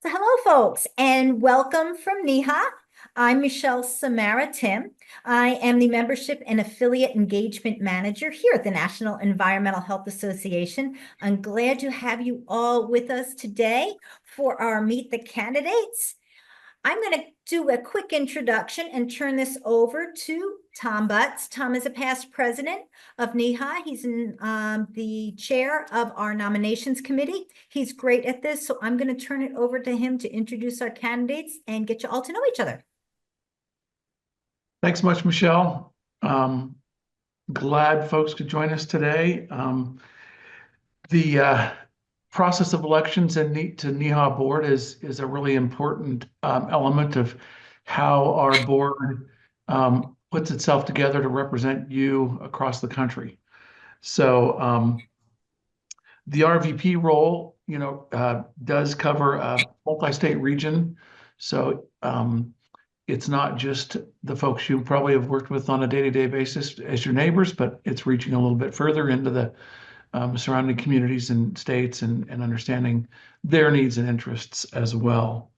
So hello, folks, and welcome from NEHA. I'm Michelle Samara Tim. I am the Membership and Affiliate Engagement Manager here at the National Environmental Health Association. I'm glad to have you all with us today for our Meet the Candidates. I'm going to do a quick introduction and turn this over to Tom Butts. Tom is a past president of NEHA. He's the chair of our nominations committee. He's great at this, so I'm going to turn it over to him to introduce our candidates and get you all to know each other. Thanks much, Michelle. Glad folks could join us today. The process of elections to NEHA board is a really important element of how our board puts itself together to represent you across the country. So the RVP role, does cover a multi-state region. So it's not just the folks you probably have worked with on a day-to-day basis as your neighbors, but it's reaching a little bit further into the surrounding communities and states and understanding their needs and interests as well.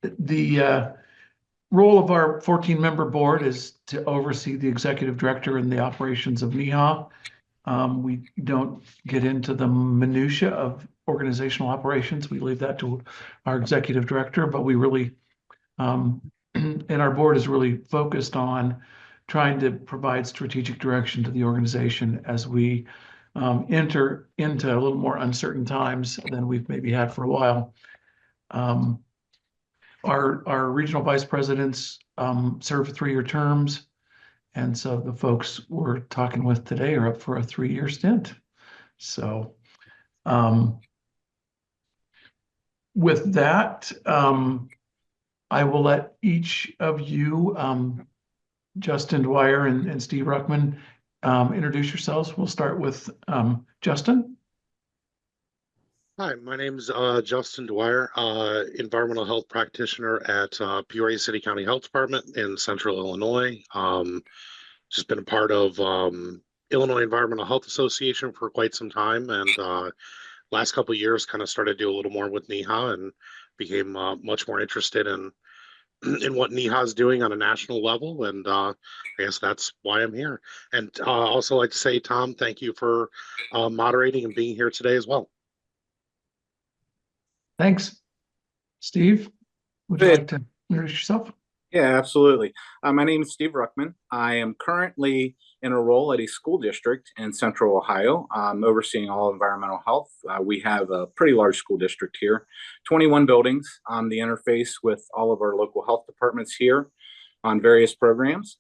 The role of our 14-member board is to oversee the executive director and the operations of NEHA. We don't get into the minutia of organizational operations. We leave that to our executive director, but we really, and our board is really focused on trying to provide strategic direction to the organization as we enter into a little more uncertain times than we've maybe had for a while. Our regional vice presidents serve 3-year terms. And so the folks we're talking with today are up for a 3-year stint. So with that, I will let each of you, Justin Dwyer and Steve Ruckman, introduce yourselves. We'll start with Justin. Hi, my name is Justin Dwyer, environmental health practitioner at Peoria City County Health Department in Central Illinois. Just been a part of Illinois Environmental Health Association for quite some time, and last couple of years kind of started to do a little more with NEHA and became much more interested in what NEHA is doing on a national level, and I guess that's why I'm here. And also like to say, Tom, thank you for moderating and being here today as well. Thanks. Steve, would you like to introduce yourself? Yeah, absolutely. My name is Steve Ruckman. I am currently in a role at a school district in Central Ohio, overseeing all environmental health. We have a pretty large school district here, 21 buildings on the interface with all of our local health departments here on various programs.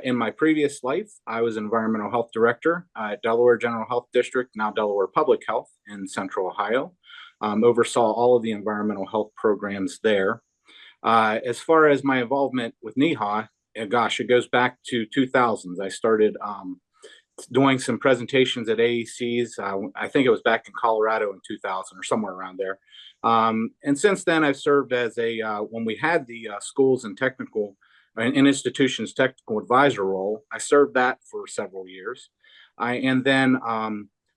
In my previous life, I was environmental health director at Delaware General Health District, now Delaware Public Health in Central Ohio. Oversaw all of the environmental health programs there. As far as my involvement with NEHA, gosh, it goes back to 2000s. I started doing some presentations at AECs. I think it was back in Colorado in 2000 or somewhere around there. And since then, I've served as when we had the schools and technical and institutions technical advisor role, I served that for several years. And then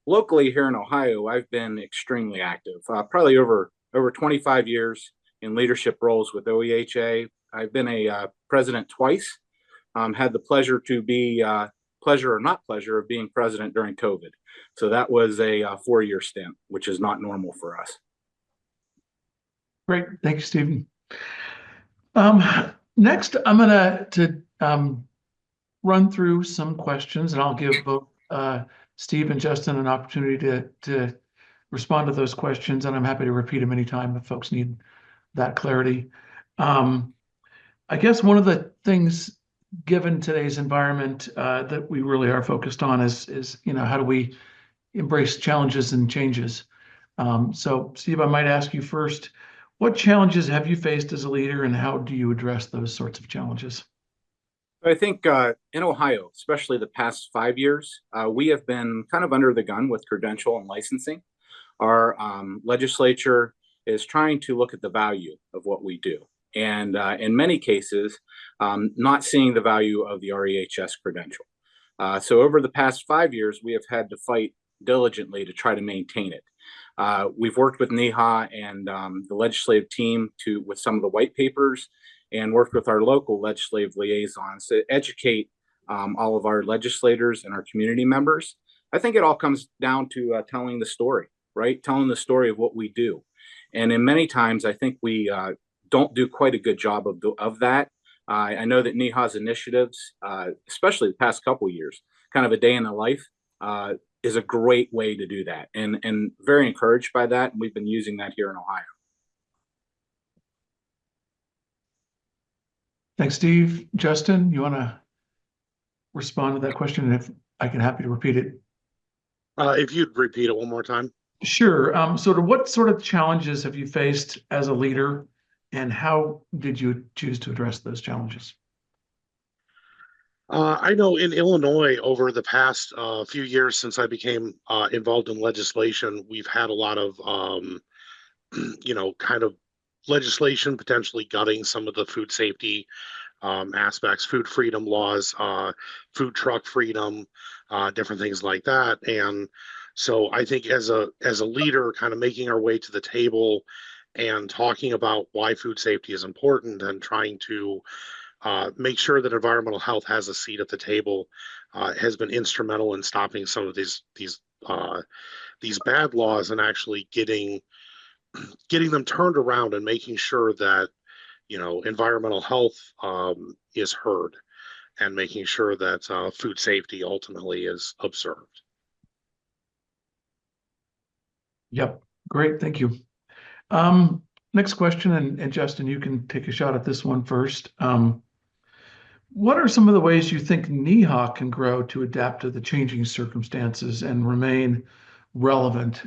locally here in Ohio, I've been extremely active, probably over 25 years in leadership roles with OEHA. I've been a president twice, had the pleasure to be, pleasure or not pleasure, of being president during COVID. So that was a 4-year stint, which is not normal for us. Great, thank you, Stephen. Next, I'm gonna run through some questions, and I'll give both Steve and Justin an opportunity to respond to those questions, and I'm happy to repeat them anytime if folks need that clarity. I guess one of the things, given today's environment, that we really are focused on is how do we embrace challenges and changes? So Steve, I might ask you first, what challenges have you faced as a leader, and how do you address those sorts of challenges? I think in Ohio, especially the past 5 years, we have been kind of under the gun with credential and licensing. Our legislature is trying to look at the value of what we do. And in many cases, not seeing the value of the REHS credential. So over the past 5 years, we have had to fight diligently to try to maintain it. We've worked with NEHA and the legislative team with some of the white papers, and worked with our local legislative liaisons to educate all of our legislators and our community members. I think it all comes down to telling the story, right? Telling the story of what we do. And in many times, I think we don't do quite a good job of that. I know that NEHA's initiatives, especially the past couple of years, kind of a day in the life, is a great way to do that, and very encouraged by that. And we've been using that here in Ohio. Thanks, Steve. Justin, you want to respond to that question? And if I can, happy to repeat it. If you'd repeat it one more time. Sure. What sort of challenges have you faced as a leader, and how did you choose to address those challenges? I know in Illinois, over the past few years since I became involved in legislation, we've had a lot of, kind of legislation potentially gutting some of the food safety aspects, food freedom laws, food truck freedom, different things like that. And so I think as a leader, kind of making our way to the table and talking about why food safety is important and trying to make sure that environmental health has a seat at the table has been instrumental in stopping some of these bad laws and actually getting them turned around and making sure that environmental health is heard, and making sure that food safety ultimately is observed. Yep. Great. Thank you. Next question, and Justin, you can take a shot at this one first. What are some of the ways you think NEHA can grow to adapt to the changing circumstances and remain relevant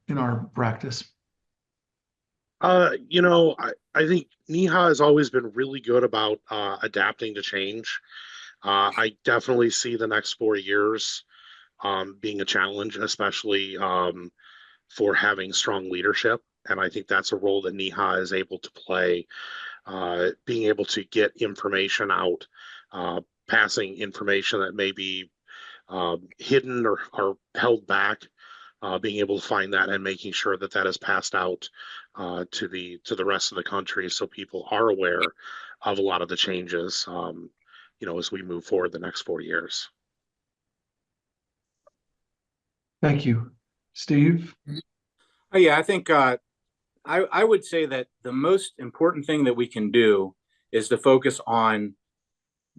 in our practice? I think NEHA has always been really good about adapting to change. I definitely see the next 4 years being a challenge, especially for having strong leadership. And I think that's a role that NEHA is able to play, being able to get information out, passing information that may be hidden or held back, being able to find that and making sure that that is passed out to the rest of the country, so people are aware of a lot of the changes, as we move forward the next 4 years. Thank you. Steve? Yeah, I think I would say that the most important thing that we can do is to focus on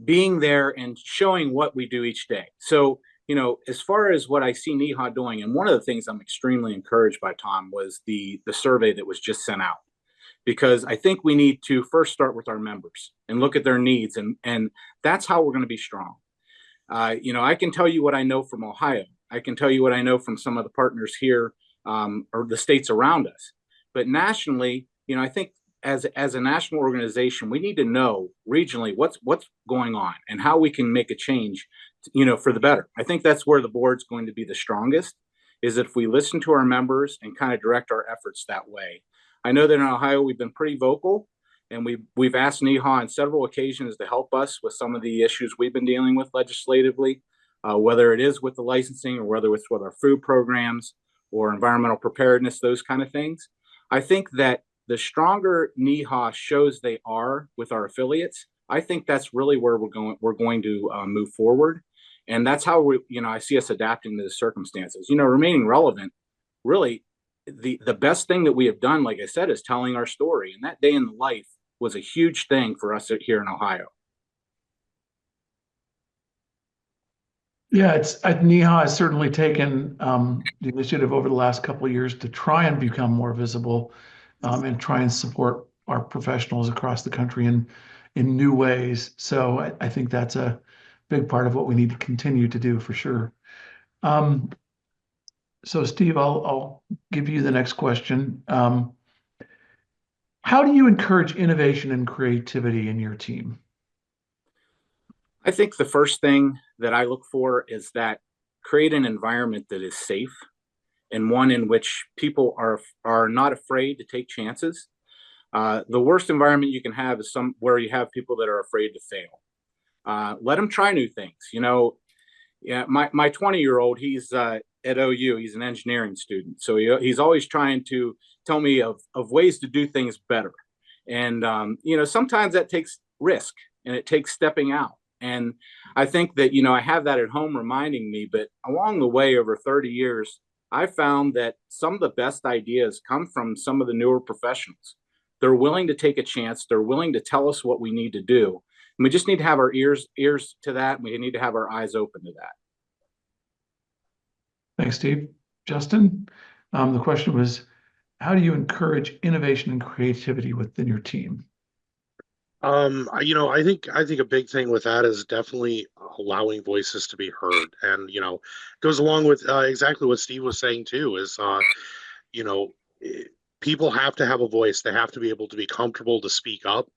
being there and showing what we do each day. So, as far as what I see NEHA doing, and one of the things I'm extremely encouraged by, Tom, was the survey that was just sent out. Because I think we need to first start with our members and look at their needs, and that's how we're going to be strong. I can tell you what I know from Ohio. I can tell you what I know from some of the partners here, or the states around us. But nationally, I think as a national organization, we need to know regionally what's going on and how we can make a change, for the better. I think that's where the board's going to be the strongest, is if we listen to our members and kind of direct our efforts that way. I know that in Ohio, we've been pretty vocal, and we've asked NEHA on several occasions to help us with some of the issues we've been dealing with legislatively, whether it is with the licensing or whether it's with our food programs or environmental preparedness, those kind of things. I think that the stronger NEHA shows they are with our affiliates, I think that's really where we're going to move forward. And that's how I see us adapting to the circumstances. Remaining relevant, really, the best thing that we have done, like I said, is telling our story. And that day in the life was a huge thing for us here in Ohio. Yeah, NEHA has certainly taken the initiative over the last couple of years to try and become more visible, and try and support our professionals across the country in new ways. So I think that's a big part of what we need to continue to do, for sure. So Steve, I'll give you the next question. How do you encourage innovation and creativity in your team? I think the first thing that I look for is that create an environment that is safe, and one in which people are not afraid to take chances. The worst environment you can have is where you have people that are afraid to fail. Let them try new things. Yeah, my 20-year-old, at OU. He's an engineering student, so he's always trying to tell me of ways to do things better. And sometimes that takes risk and it takes stepping out. And I think that I have that at home reminding me. But along the way, over 30 years, I found that some of the best ideas come from some of the newer professionals. They're willing to take a chance. They're willing to tell us what we need to do. And we just need to have our ears to that. We need to have our eyes open to that. Thanks, Steve. Justin, the question was, how do you encourage innovation and creativity within your team? I think a big thing with that is definitely allowing voices to be heard, and goes along with exactly what Steve was saying too. Is people have to have a voice. They have to be able to be comfortable to speak up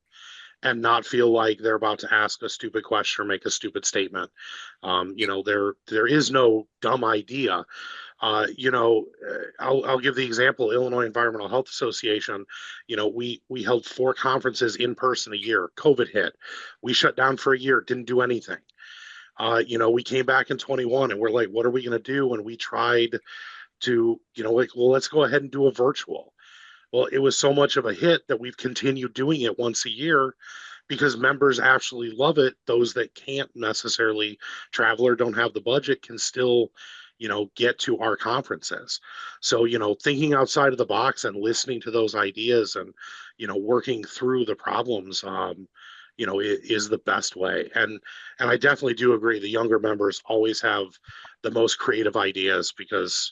and not feel like they're about to ask a stupid question or make a stupid statement. There is no dumb idea. I'll give the example, Illinois Environmental Health Association. We held 4 conferences in person a year. COVID hit. We shut down for a year, didn't do anything. We came back in 21 and we're like, what are we going to do? And we tried to, let's go ahead and do a virtual. Well, it was so much of a hit that we've continued doing it once a year because members actually love it. Those that can't necessarily travel or don't have the budget can still get to our conferences. So, thinking outside of the box and listening to those ideas and, working through the problems, is the best way. And I definitely do agree. The younger members always have the most creative ideas because,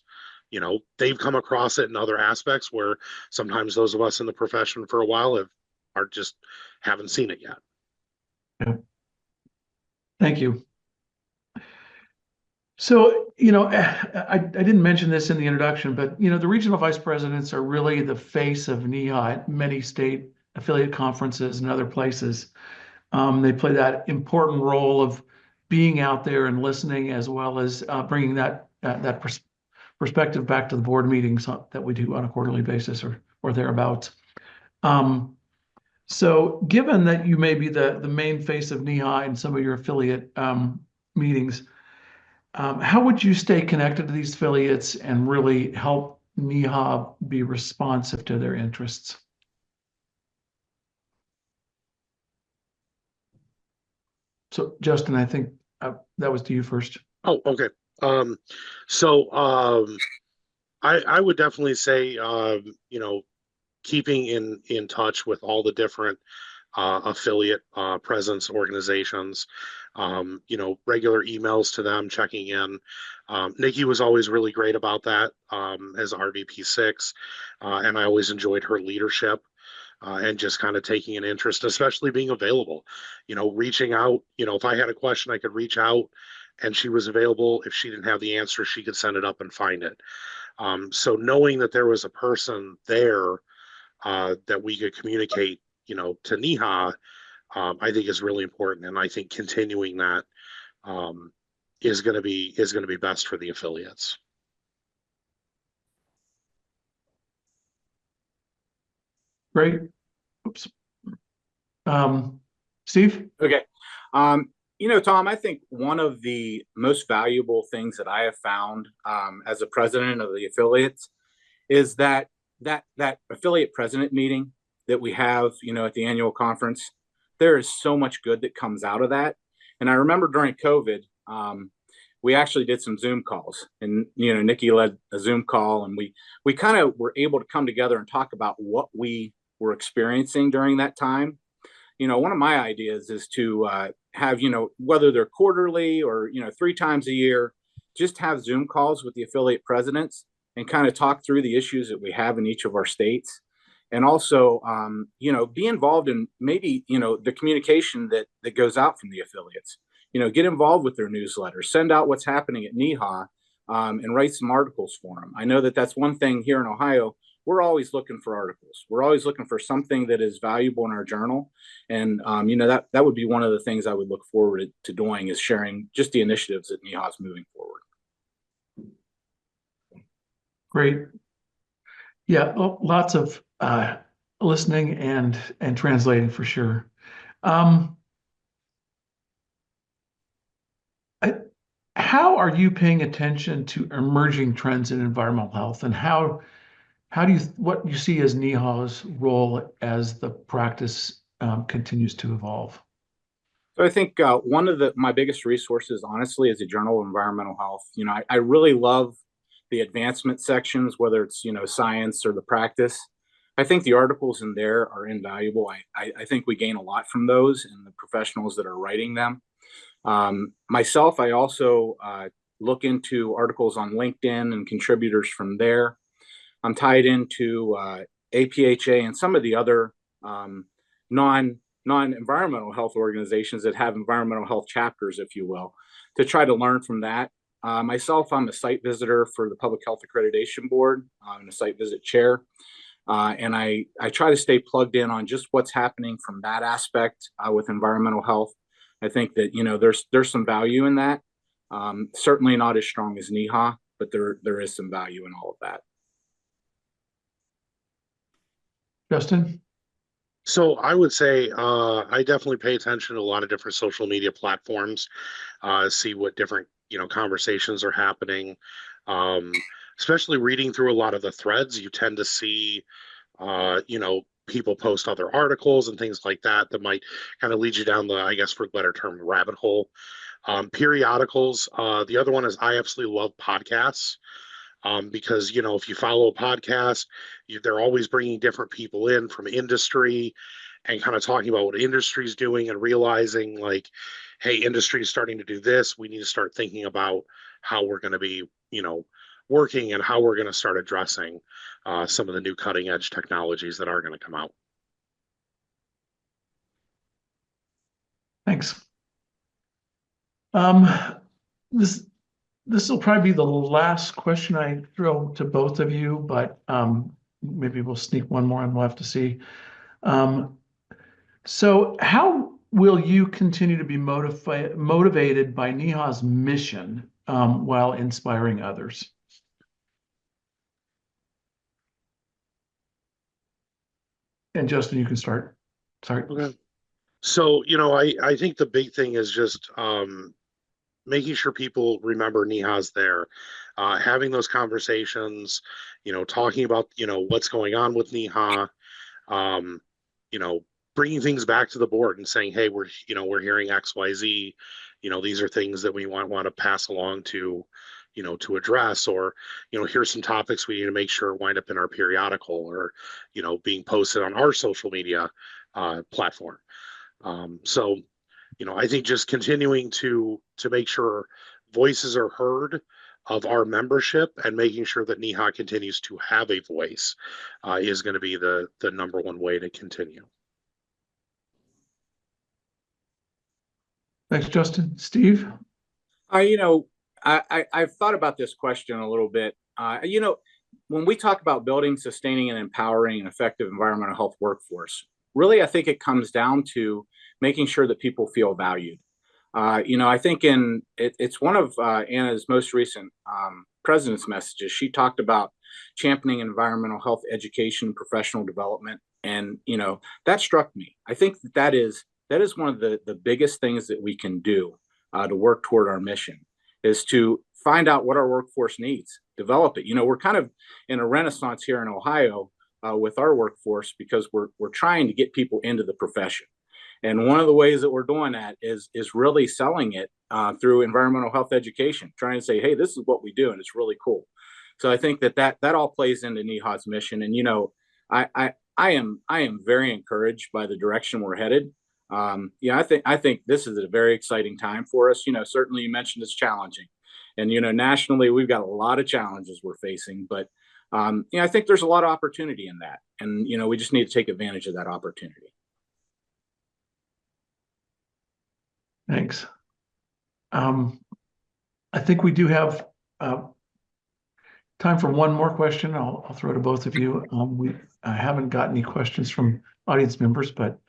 they've come across it in other aspects where sometimes those of us in the profession for a while haven't seen it yet. Yeah. Thank you. So, I didn't mention this in the introduction, but, the regional vice presidents are really the face of NEHA at many state affiliate conferences and other places. They play that important role of being out there and listening, as well as bringing that perspective back to the board meetings that we do on a quarterly basis or thereabouts. So given that you may be the main face of NEHA in some of your affiliate meetings, how would you stay connected to these affiliates and really help NEHA be responsive to their interests? So, Justin, I think that was to you first. Oh, okay. I would definitely say, keeping in touch with all the different affiliate presence organizations, regular emails to them, checking in. Nikki was always really great about that as RVP6, and I always enjoyed her leadership and just kind of taking an interest, especially being available, reaching out. If I had a question, I could reach out and she was available. If she didn't have the answer, she could send it up and find it. So knowing that there was a person there that we could communicate, to NEHA, I think is really important. And I think continuing that is going to be best for the affiliates. Great. Oops. Steve? Okay. Tom, I think one of the most valuable things that I have found as a president of the affiliates is that affiliate president meeting that we have, at the annual conference. There is so much good that comes out of that. And I remember during COVID, we actually did some Zoom calls, and Nikki led a Zoom call, and we kind of were able to come together and talk about what we were experiencing during that time. One of my ideas is to have, whether they're quarterly or 3 times a year, just have Zoom calls with the affiliate presidents and kind of talk through the issues that we have in each of our states. And also, be involved in maybe, the communication that goes out from the affiliates. Get involved with their newsletters, send out what's happening at NEHA, and write some articles for them. I know that that's one thing here in Ohio. We're always looking for articles. We're always looking for something that is valuable in our journal. And, that would be one of the things I would look forward to doing, is sharing just the initiatives that NEHA is moving forward. Great. Yeah, lots of listening and translating for how how are you paying attention to emerging trends in environmental health, and how do you what you see as NEHA's role as the practice continues to evolve? So I think one of my biggest resources, honestly, is the Journal of Environmental Health. I really love the advancement sections, whether it's science or the practice. I think the articles in there are invaluable. I think we gain a lot from those and the professionals that are writing them. Myself, I also look into articles on LinkedIn and contributors from there. I'm tied into APHA and some of the other non-environmental health organizations that have environmental health chapters, if you will, to try to learn from that. Myself, I'm a site visitor for the Public Health Accreditation Board. I'm a site visit chair. And I try to stay plugged in on just what's happening from that aspect with environmental health. I think that, there's some value in that. Certainly not as strong as NEHA, but there is some value in all of that. Justin? So I would say I definitely pay attention to a lot of different social media platforms, see what different conversations are happening. Especially reading through a lot of the threads, you tend to see people post other articles and things like that that might kind of lead you down the, I guess for a better term, rabbit hole. Periodicals. The other one is I absolutely love podcasts. Because if you follow a podcast, they're always bringing different people in from industry and kind of talking about what industry is doing and realizing like, hey, industry is starting to do this. We need to start thinking about how we're going to be, working and how we're going to start addressing some of the new cutting edge technologies that are going to come out. Thanks. This will probably be the last question I throw to both of you, but maybe we'll sneak one more and we'll have to see. So how will you continue to be motivated by NEHA's mission while inspiring others? And Justin, you can start. Sorry. Okay. So, I think the big thing is just making sure people remember NEHA's there, having those conversations, talking about, what's going on with NEHA, bringing things back to the board and saying, hey, we're hearing X, Y, Z, these are things that we want to pass along to, to address, or, here's some topics we need to make sure wind up in our periodical or, being posted on our social media platform. So, I think just continuing to make sure voices are heard of our membership and making sure that NEHA continues to have a voice is going to be the number one way to continue. Thanks, Justin. Steve? I've thought about this question a little bit. When we talk about building, sustaining, and empowering an effective environmental health workforce, really, I think it comes down to making sure that people feel valued. I think it's one of Anna's most recent president's messages. She talked about championing environmental health education and professional development. And, that struck me. I think that is one of the biggest things that we can do to work toward our mission, is to find out what our workforce needs, develop it. We're kind of in a renaissance here in Ohio with our workforce because we're trying to get people into the profession. And one of the ways that we're doing that is really selling it through environmental health education, trying to say, hey, this is what we do, and it's really cool. So I think that all plays into NEHA's mission. And, I am very encouraged by the direction we're headed. I think this is a very exciting time for us. Certainly you mentioned it's challenging. And, nationally, we've got a lot of challenges we're facing. But, I think there's a lot of opportunity in that. And, we just need to take advantage of that opportunity. Thanks. I think we do have time for one more question. I'll throw to both of you. I haven't got any questions from audience members, but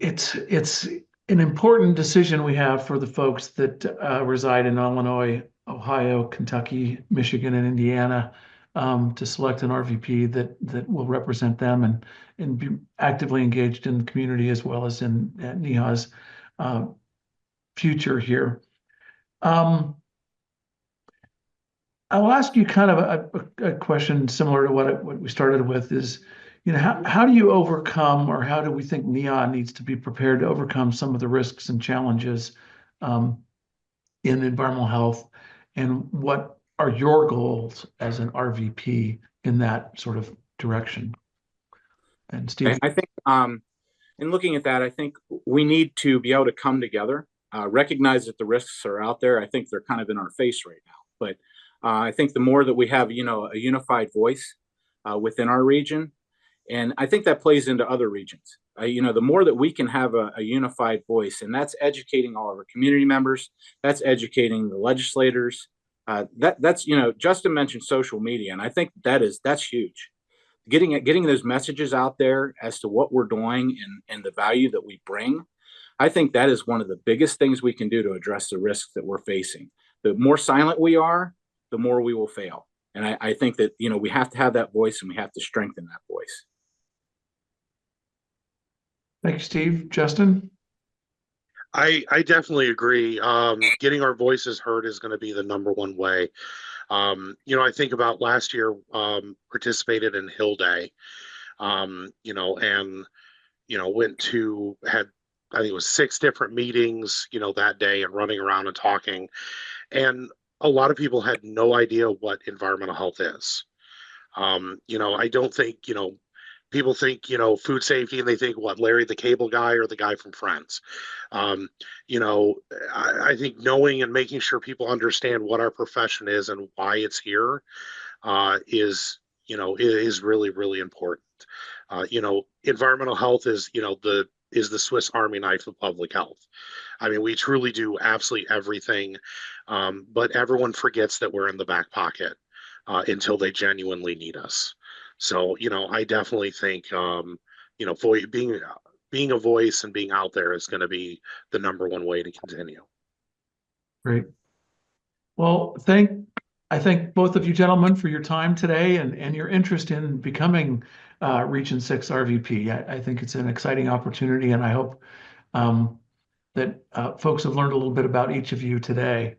it's an important decision we have for the folks that reside in Illinois, Ohio, Kentucky, Michigan, and Indiana to select an RVP that will represent them and be actively engaged in the community as well as in NEHA's future here. I'll ask you kind of a question similar to what we started with is, how do you overcome, or how do we think NEHA needs to be prepared to overcome some of the risks and challenges in environmental health, and what are your goals as an RVP in that sort of direction? And Steve, I think in looking at that, I think we need to be able to come together, recognize that the risks are out there. I think they're kind of in our face right now, but I think the more that we have, a unified voice within our region, and I think that plays into other regions. The more that we can have a unified voice, and that's educating all of our community members, that's educating the legislators. That's Justin mentioned social media, and I think that's huge. Getting those messages out there as to what we're doing and the value that we bring. I think that is one of the biggest things we can do to address the risks that we're facing. The more silent we are, the more we will fail. And I think that, we have to have that voice, and we have to strengthen that voice. thank you, Steve. Justin? I definitely agree. Getting our voices heard is going to be the number one way. I think about last year, participated in Hill Day, and, I think it was 6 different meetings, that day, and running around and talking. And a lot of people had no idea what environmental health is. I don't think, people think, food safety, and they think, what, Larry the Cable Guy or the guy from Friends. I think knowing and making sure people understand what our profession is and why it's here is really, really important. Environmental health is, the Swiss Army knife of public health. I mean, we truly do absolutely everything, but everyone forgets that we're in the back pocket until they genuinely need us. So, I definitely think, being a voice and being out there is going to be the number one way to continue. Great. Well, I thank both of you gentlemen for your time today and your interest in becoming Region 6 RVP. I think it's an exciting opportunity, and I hope that folks have learned a little bit about each of you today.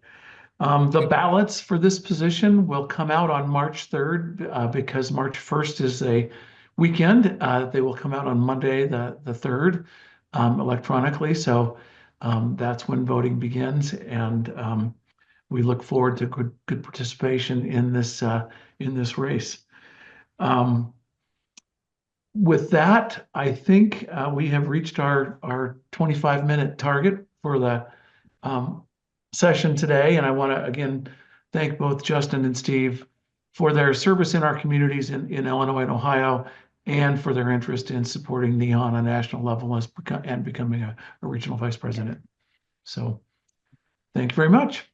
The ballots for this position will come out on March 3rd because March 1st is a weekend. They will come out on Monday, the 3rd, electronically. So that's when voting begins, and we look forward to good participation in this race. With that, I think we have reached our 25-minute target for the session today, and I want to again thank both Justin and Steve for their service in our communities in Illinois and Ohio, and for their interest in supporting NEHA on a national level and becoming a regional vice president. So thank you very much.